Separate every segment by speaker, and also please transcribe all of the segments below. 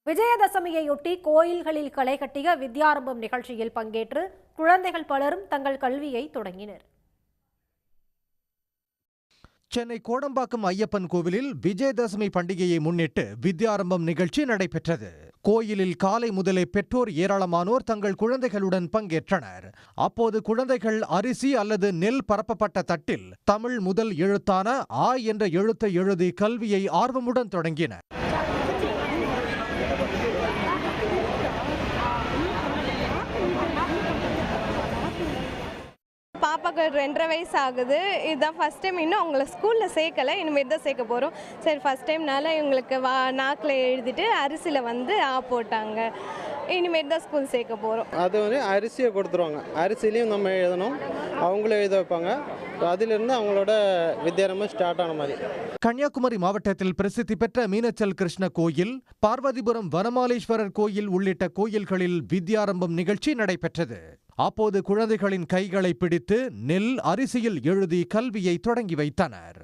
Speaker 1: விஜயதசமியையொட்டி கோயில்களில் களை கட்டிய வித்யாரம்பம் நிகழ்ச்சியில் பங்கேற்று குழந்தைகள் பலரும் தங்கள் கல்வியை தொடங்கினர்.
Speaker 2: சென்னை கோடம்பாக்கம் ஐயப்பன் கோவிலில் விஜயதசமி பண்டிகையை முன்னிட்டு வித்யாரம்பம் நிகழ்ச்சி நடைபெற்றது. கோயிலில் காலை முதலே பெற்றோர் ஏராளமானோர் தங்கள் குழந்தைகளுடன் பங்கேற்றனர். அப்போது குழந்தைகள் அரிசி அல்லது நெல் பரப்பப்பட்ட தட்டில் தமிழ் முதல் எழுத்தான ஆ என்ற எழுத்தை எழுதி கல்வியை ஆர்வமுடன் தொடங்கினர்.
Speaker 3: பாப்பாக்கு 2.5 வயசு ஆகுது. இதுதான் ஃபஸ்ட் டைம். இன்னும் அவங்கள ஸ்கூலில் சேர்க்கலை, இனிமேல் தான் சேர்க்க போகிறோம். சரி, ஃபஸ்ட் டைம்னால இவங்களுக்கு நாக்கில் எழுதிட்டு அரிசியில் ஆ போட்டாங்க. இனிமேல் தான் ஸ்கூல் சேர்க்க போகிறோம்.
Speaker 4: அது அரிசியை கொடுத்துருவாங்க. அரிசிலையும் நம்ம எழுதணும், அவங்களே எழுத வைப்பாங்க. அதிலிருந்து அவங்களோட வித்யாரம்பம் ஸ்டார்ட் ஆன மாதிரி.
Speaker 2: கன்னியாகுமரி மாவட்டத்தில் பிரசித்தி பெற்ற மீனச்சல் கிருஷ்ண கோயில், பார்வதிபுரம் வனமாலீஸ்வரர் கோயில் உள்ளிட்ட கோயில்களில் வித்யாரம்பம் நிகழ்ச்சி நடைபெற்றது. அப்போது குழந்தைகளின் கைகளை பிடித்து நெல் அரிசியில் எழுதி கல்வியை தொடங்கி வைத்தனர்.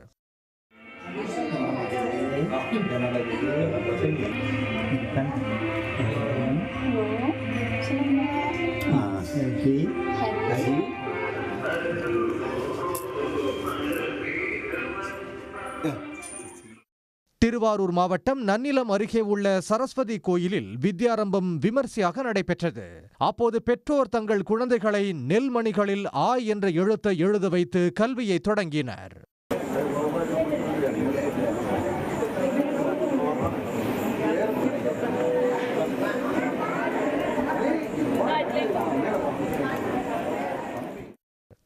Speaker 2: திருவாரூர் மாவட்டம் நன்னிலம் அருகே உள்ள சரஸ்வதி கோயிலில் வித்யாரம்பம் விமர்சையாக நடைபெற்றது. அப்போது பெற்றோர் தங்கள் குழந்தைகளை நெல்மணிகளில் ஆ என்ற எழுத்தை எழுத வைத்து கல்வியை தொடங்கினர்.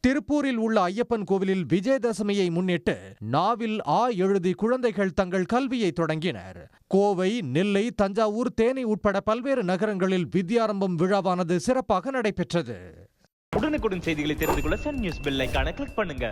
Speaker 2: திருப்பூரில் உள்ள ஐயப்பன் கோவிலில் விஜயதசமியை முன்னிட்டு நாவில் ஆ எழுதி குழந்தைகள் தங்கள் கல்வியை தொடங்கினர். கோவை, நெல்லை, தஞ்சாவூர், தேனி உட்பட பல்வேறு நகரங்களில் வித்யாரம்பம் விழாவானது சிறப்பாக நடைபெற்றது.
Speaker 5: உடனுக்குடன் செய்திகளை தெரிந்து கொள்ள சன் நியூஸ் பெல் ஐகானை கிளிக் பண்ணுங்க.